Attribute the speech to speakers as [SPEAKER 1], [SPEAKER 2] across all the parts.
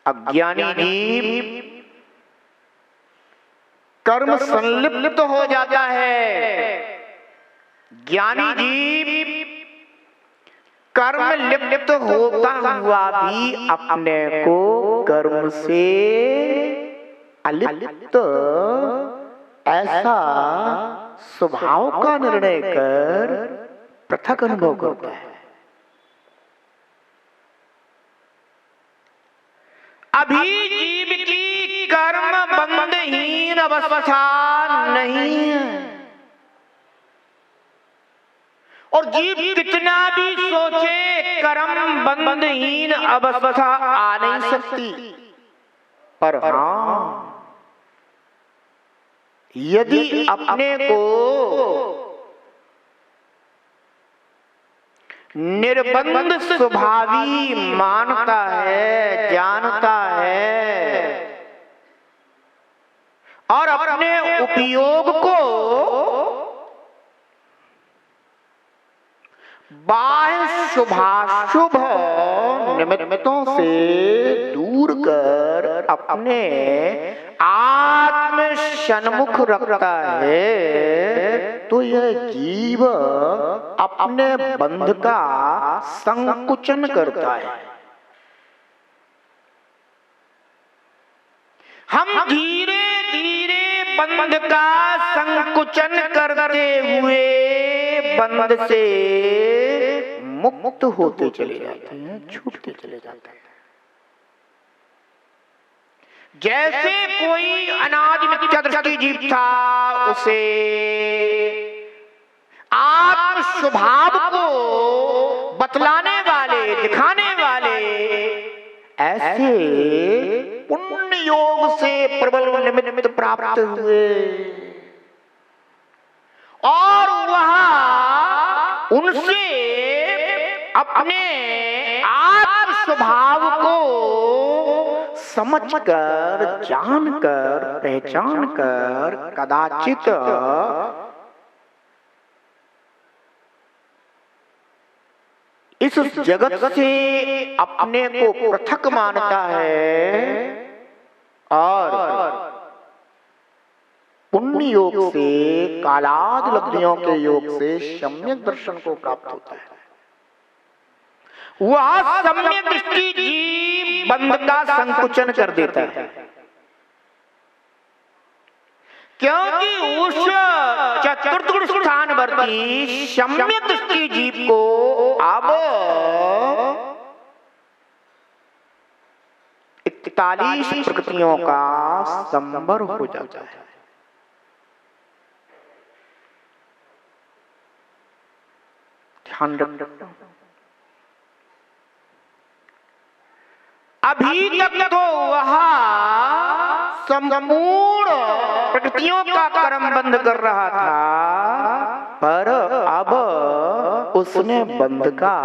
[SPEAKER 1] अज्ञानी जीव कर्म संलिप्त हो जाता है, ज्ञानी जीव कर्म लिप्त होता हुआ भी अपने को कर्म से अलिप्त ऐसा स्वभाव का निर्णय कर पृथक अनुभव करता है। अभी जीव की कर्म बंधहीन अवस्था नहीं है, और जीव कितना भी सोचे कर्म बंधहीन अवस्था आ नहीं सकती। पर हाँ, यदि अपने को निर्बंध स्वभावी मानता है, जानता है, और अपने उपयोग को बाह्य शुभाशुभ निमित्तों से दूर कर अपने आत्म सन्मुख रखता है, तो यह जीव अपने बंध का संकुचन करता है। हम धीरे धीरे बंध का संकुचन करते हुए बंध से मुक्त होते चले जाते हैं, छूटते चले जाते हैं। जैसे कोई अनादि मिथ्या दृष्टि जीव था, उसे आत्म स्वभाव को बतलाने वाले, दिखाने वाले ऐसे पुण्य योग से प्रबल निमित्त प्राप्त हुए, और वह उनसे अपने आत्म स्वभाव को समझकर, जानकर, पहचान कर कदाचित इस जगत से अपने को पृथक मानता है, और पुण्य योग से, कालाद लब्धियों के योग से सम्यक दर्शन को प्राप्त होता है। वह सम्यक दृष्टि जीव बंध का संकुचन कर देता है, क्योंकि उस चतुर्थ स्थानवर्ती सम्यक दृष्टि जीव को अब 41 प्रकृतियों का संबर हो जाता है। ध्यान रखना, अभी तक तो वह संपूर्ण प्रकृतियों का कर्म बंद कर रहा था, पर अब उसने बंध का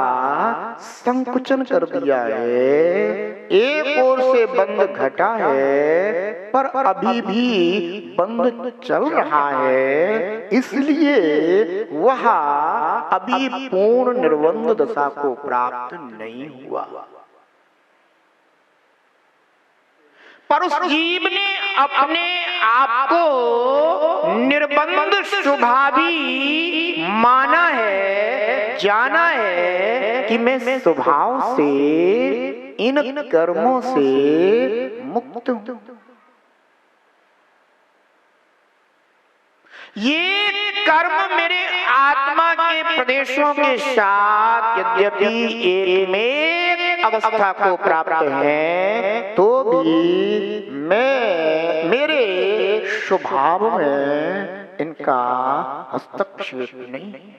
[SPEAKER 1] संकुचन कर दिया है। एक ओर से बंध घटा है, पर अभी भी बंध चल रहा है, इसलिए वह अभी पूर्ण निर्बंध दशा को प्राप्त नहीं हुआ। पर उस जीव ने अपने आप को निर्बंध स्वभावी माना है, जाना है कि मैं स्वभाव से इन कर्मों से मुक्त हूं। ये कर्म मेरे आत्मा के प्रदेशों के साथ यद्यपि एक में अवस्था को प्राप्त है, तो भी मेरे स्वभाव में इनका हस्तक्षेप नहीं है।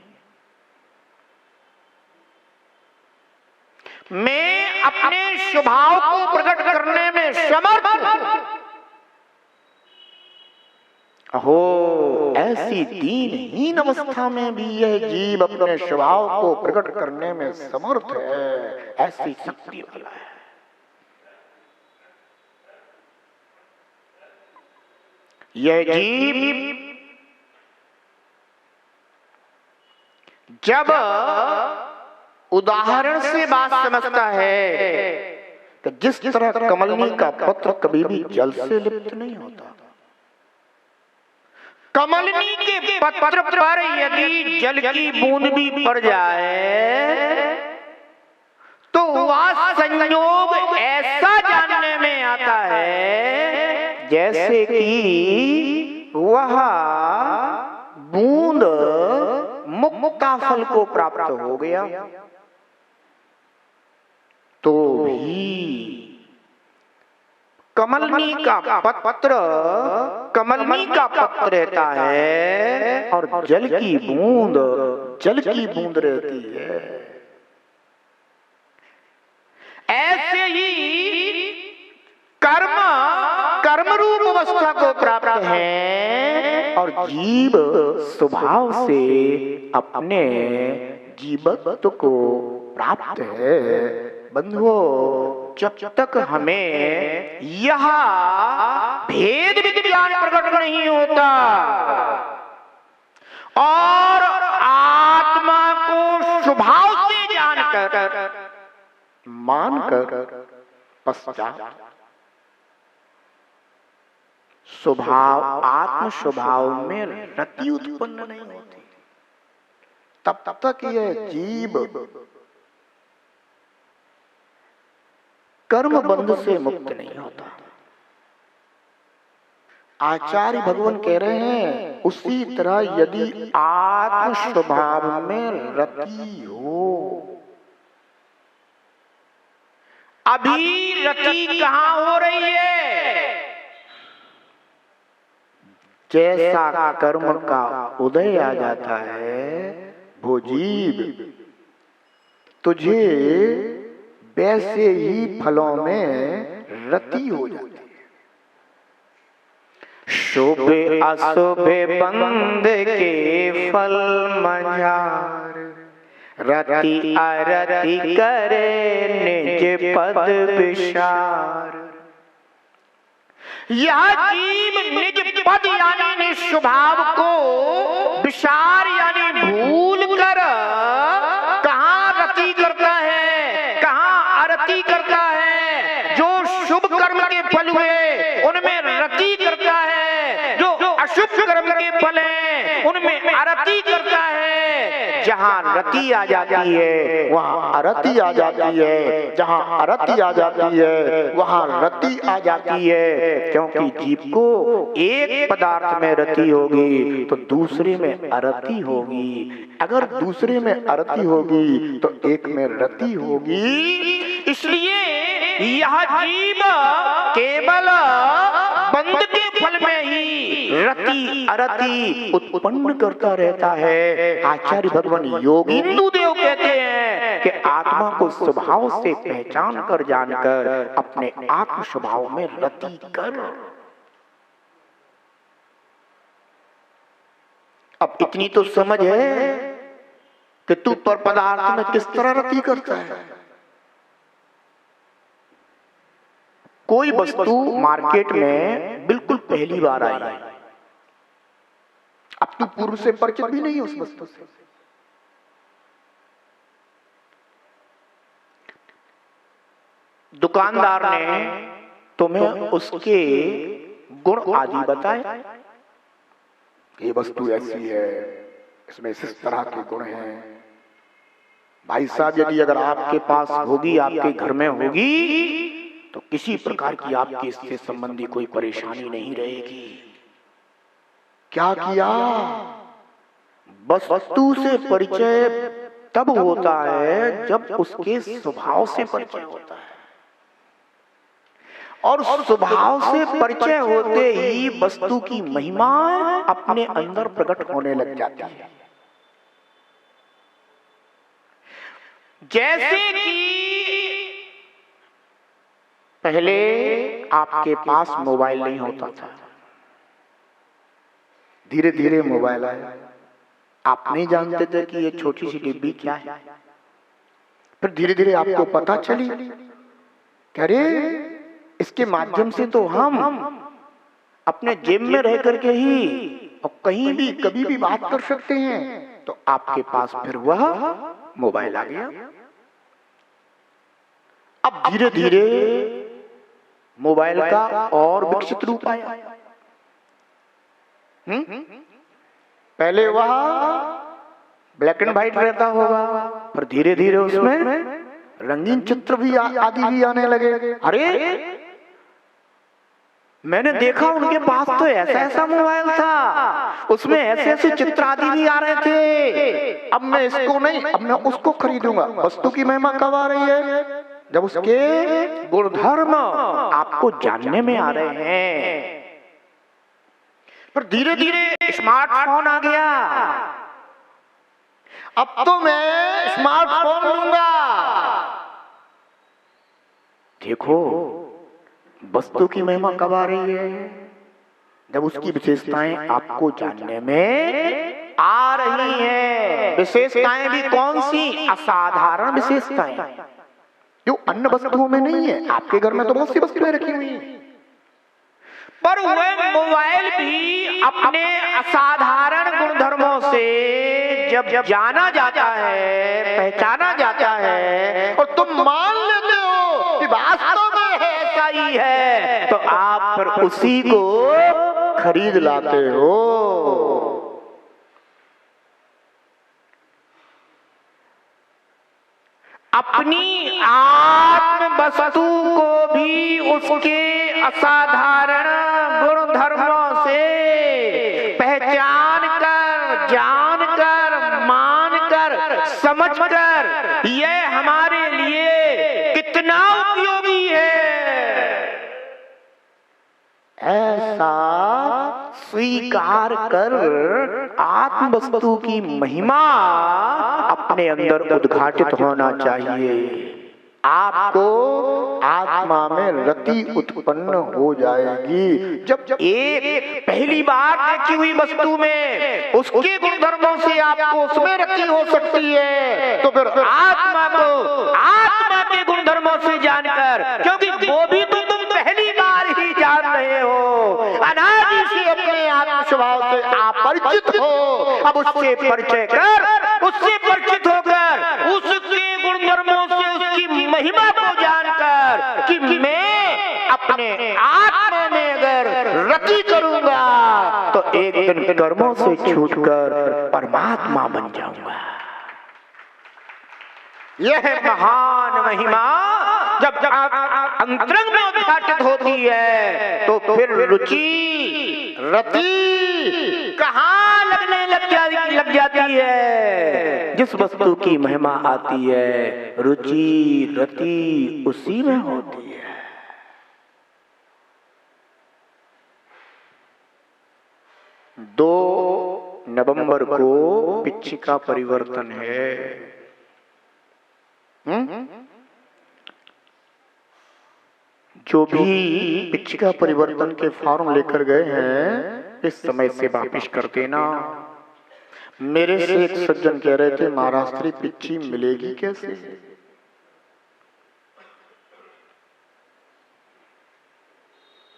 [SPEAKER 1] मैं अपने स्वभाव को प्रकट करने में समर्थ हूं। अहो, ऐसी दीनहीन अवस्था में भी यह जीव अपने स्वभाव को प्रकट करने में समर्थ है, ऐसी शक्ति वाला है। यह जीव जब उदाहरण से बात समझता है, कि जिस तरह कमलनी का पत्र कभी भी जल से लिप्त नहीं होता, कमलनी के पत्र पर यदि जल की बूंद भी पड़ जाए तो वह संयोग ऐसा जानने में आता है जैसे कि वह बूंद मुक्ता फल को प्राप्त हो गया। तो भी कमलनी का पत्र कमलनी का पत्र रहता है और जल की बूंद रहती है। ऐसे ही कर्म रूप अवस्था को प्राप्त है और जीव स्वभाव से अपने जीवत्व को प्राप्त है। बंधुओं, जब तक हमें यह भेद विज्ञान प्रकट नहीं होता और आत्मा को स्वभाव से जानकर मानकर पश्चात स्वभाव आत्म स्वभाव में रति उत्पन्न नहीं होती, तब तक यह जीव कर्म बंध से मुक्त नहीं होता। आचार्य भगवान कह रहे हैं उसी तरह यदि आत्म स्वभाव में रति हो, अभी रति कहां हो रही है? जैसा कर्म का उदय आ जाता है वो जीव तुझे वैसे ही फलों में रति हो जाती है। शुभ अशुभ बंद के फल मझार, रति अरति करे निज पद विचार। यह जीव निज पद यानी निज स्वभाव को विचार यानी भूल कर कहां रति करता है, कहां अरति करता है। जो शुभ कर्म के फल हुए उनमें रति करता है, जो अशुभ कर्म के फल हैं उनमें अरति करता है। जहां रति आ जाती है वहां अरति आ जाती है, जहां अरति आ जाती है वहां रति आ जाती है। क्योंकि जीव को एक पदार्थ में रति होगी तो दूसरे में अरति होगी, अगर दूसरे में अरति होगी तो एक में रति होगी। इसलिए यह जीव केवल बंद के फल में ही रति अरति उत्पन्न करता रहता है। आचार्य भगवान योगिंदु देव कहते हैं कि आत्मा को स्वभाव से पहचान कर जानकर अपने आत्म स्वभाव में रति कर। अब इतनी तो समझ है कि तू पर पदार्थ में किस तरह रति करता है। कोई वस्तु मार्केट में बिल्कुल पहली बार आई, अब तू पूर्व से परिचित भी नहीं है उस वस्तु से। दुकानदार ने तुम्हें उसके गुण आदि बताए, ये वस्तु ऐसी है, इसमें इस तरह के गुण हैं। भाई साहब, यदि अगर आपके पास होगी, आपके घर में होगी, तो किसी प्रकार की आपकी इससे संबंधी कोई परेशानी नहीं रहेगी। क्या किया? वस्तु से परिचय तब होता है जब उसके स्वभाव से परिचय होता है, और स्वभाव से परिचय होते ही वस्तु की महिमा अपने अंदर प्रकट होने लग जाती है। जैसे कि पहले आपके पास मोबाइल नहीं होता था, धीरे धीरे मोबाइल आया, आप नहीं जानते थे कि ये छोटी सी डिब्बी क्या है। फिर धीरे धीरे आपको पता चली, अरे इसके माध्यम से तो हम अपने जेब में रह करके ही और कहीं भी कभी भी बात कर सकते हैं। तो आपके पास फिर वह मोबाइल आ गया। अब धीरे धीरे मोबाइल का और विकसित रूप आया। पहले वह ब्लैक एंड व्हाइट रहता होगा, पर धीरे धीरे उसमें रंगीन चित्र भी आदि भी आने लगे। अरे मैंने देखा उनके पास तो ऐसा ऐसा मोबाइल था, उसमें ऐसे ऐसे चित्र आदि भी आ रहे थे। अब मैं इसको नहीं, अब मैं उसको खरीदूंगा। वस्तु की महिमा कब आ रही है? जब उसके गुणधर्म आपको जानने में आ रहे हैं। पर धीरे धीरे स्मार्टफोन आ गया। अब तो मैं स्मार्टफोन लूंगा। देखो वस्तु की महिमा कब आ रही है? जब उसकी विशेषताएं आपको जानने में आ रही हैं। विशेषताएं भी कौन सी? असाधारण विशेषताएं जो अन्य वस्तुओं में नहीं है। आपके घर में तो बहुत सी वस्तुएं रखी हुई हैं, पर वह मोबाइल भी अपने असाधारण गुणधर्मों से जब जाना जाता है, पहचाना जाता है, और तुम मान लेते हो कि वास्तव में ऐसा ही है, तो आप फिर उसी को खरीद लाते हो। अपनी आत्म वस्तु को भी उसके असाधारण गुणधर्मों से पहचान कर, जान कर, मान कर, समझ कर यह हमारे लिए कितना उपयोगी है, ऐसा स्वीकार कर आत्म वस्तु की महिमा अपने अंदर उद्घाटित होना चाहिए। आपको आत्मा में रति उत्पन्न हो जाएगी। जब एक पहली बार देखी हुई वस्तु में उसके गुणधर्मों से आपको उसमें रति हो सकती है, तो फिर आत्मा को आत्मा के गुणधर्मों से जानकर, क्योंकि वो भी तो तुम पहली बार ही जान रहे हो, अनादि से अपने आत्म स्वभाव से अपरिचित हो। अब उससे परिचय कर, उससे परिचित होकर उसके गुणधर्मों से उसकी महिमा को जानकर कि मैं अपने आत्मा में अगर रति करूंगा तो एक दिन कर्मों से छूटकर परमात्मा बन जाऊंगा। यह महान महिमा जब अंतरंग में उद्घाटित होती है तो फिर रुचि रति कहाँ लगने लग जाती है? जिस वस्तु की महिमा आती है रुचि रति उसी में होती है। 2 नवंबर को पिच्छिका परिवर्तन है। जो भी पिच्छिका परिवर्तन के फॉर्म लेकर गए हैं इस समय से वापिस कर देना। मेरे से एक सज्जन कह रहे थे महाराष्ट्री पिच्छी मिलेगी कैसे?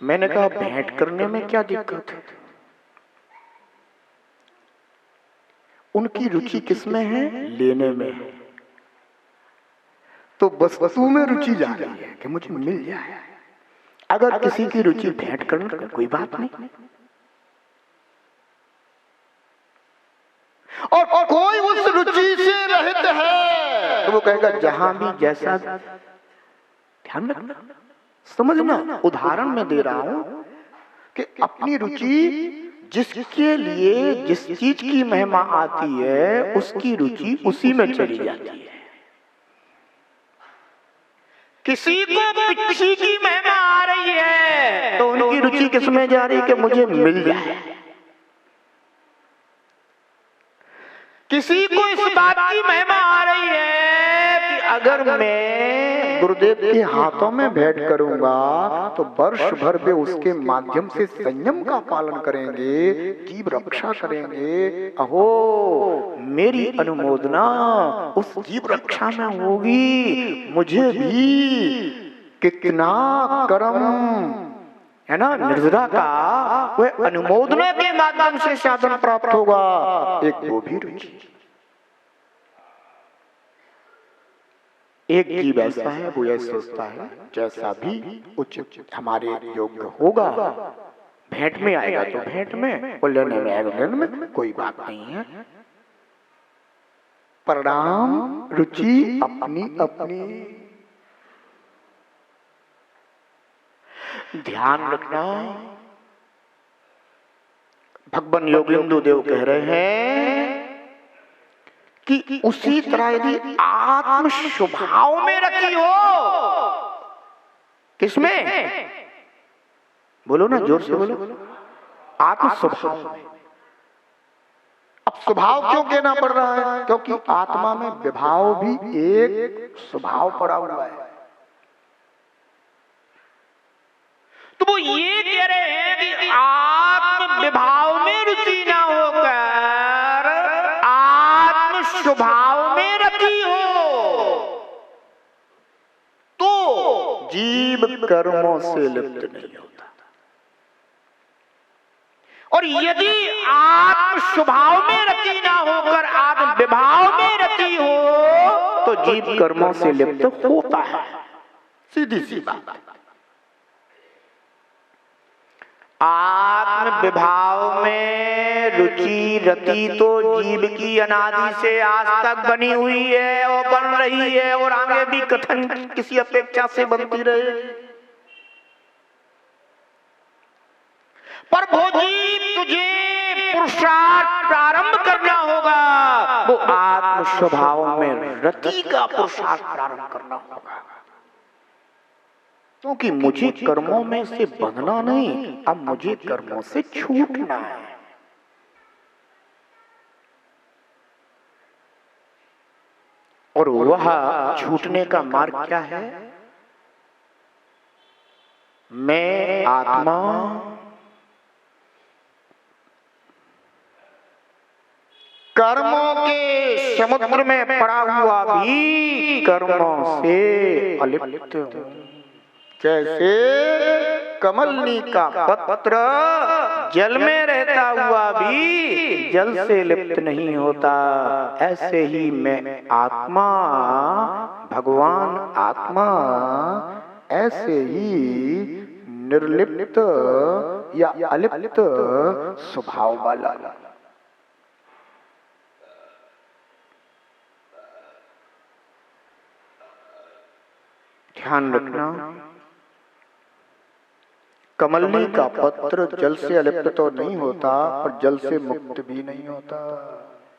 [SPEAKER 1] मैंने कहा भेंट करने में क्या दिक्कत है? उनकी रुचि किसमें है? लेने में है। तो वस्तु में रुचि जा रही है कि मुझे मिल जाए। अगर किसी की रुचि भेंट करने का कोई बात नहीं, और कोई उस रुचि से रहित है तो वो कहेगा जहां भी जैसा। ध्यान रखना, समझना, उदाहरण में दे रहा हूं कि अपनी रुचि जिसके लिए जिस चीज की महिमा आती है उसकी रुचि उसी में चली जाती है। किसी को पिच्छी की महिमा आ रही है तो उनकी रुचि किसमें जा रही है कि मुझे मिल जाए। किसी को इस बात की महिमा आ रही है कि अगर मैं गुरुदेव के हाथों में भेंट करूंगा तो वर्ष भर वे उसके माध्यम से संयम का पालन करेंगे, जीव रक्षा करेंगे। अहो मेरी अनुमोदना उस जीव रक्षा में होगी। मुझे भी कितना कर्म है ना, निर्जरा का वह अनुमोदना के माध्यम से साधन प्राप्त होगा। एक वो भी रुचि। एक जीव ऐसा है, वो यह सोचता है जैसा भी उचित हमारे योग्य होगा, भेंट में आएगा तो भेंट में, और लेने में आएगा लेने में, कोई बात नहीं है। परिणाम रुचि अपनी अपनी। ध्यान रखना, भगवान योगेंद्र देव कह रहे हैं कि उसी तरह यदि आत्म स्वभाव में रखी हो, किसमें बोलो ना, जोर से बोलो, आत्म स्वभाव में। अब स्वभाव क्यों कहना पड़ रहा है? क्योंकि आत्मा में विभाव भी एक स्वभाव पड़ा हुआ है। तो वो ये कह रहे हैं कि आत्म विभाव में रुचि ना होकर आत्म स्वभाव में रखी हो तो जीव कर्मों से लिप्त नहीं होता। और यदि आत्म स्वभाव में रखी ना होकर आत्म विभाव में रखी हो तो जीव कर्मों से लिप्त होता है। सीधी सी बात। आत्म विभाव में रुचि रति तो जीव की अनादि से आज तक बनी हुई है और बन रही है, और आगे भी कथन किसी अपेक्षा से बनती रहेगी। पर भोजी तुझे पुरुषार्थ प्रारंभ करना होगा, वो आत्म स्वभाव में रति का पुरुषार्थ प्रारंभ करना होगा। क्योंकि मुझे कर्मों में से बंधना नहीं, अब मुझे कर्मों से छूटना है। और वह छूटने का मार्ग क्या है? मैं आत्मा कर्मों के समुद्र में पड़ा हुआ भी कर्मों से अलिप्त हूं। जैसे कमलनी का पत्र जल में रहता हुआ भी जल से लिप्त नहीं होता, ऐसे ही मैं आत्मा, भगवान आत्मा ऐसे ही निर्लिप्त या अलिप्त स्वभाव वाला। ध्यान रखना, कमलनी का पत्र जल से अलिप्त तो नहीं होता, पर जल से मुक्त भी नहीं होता।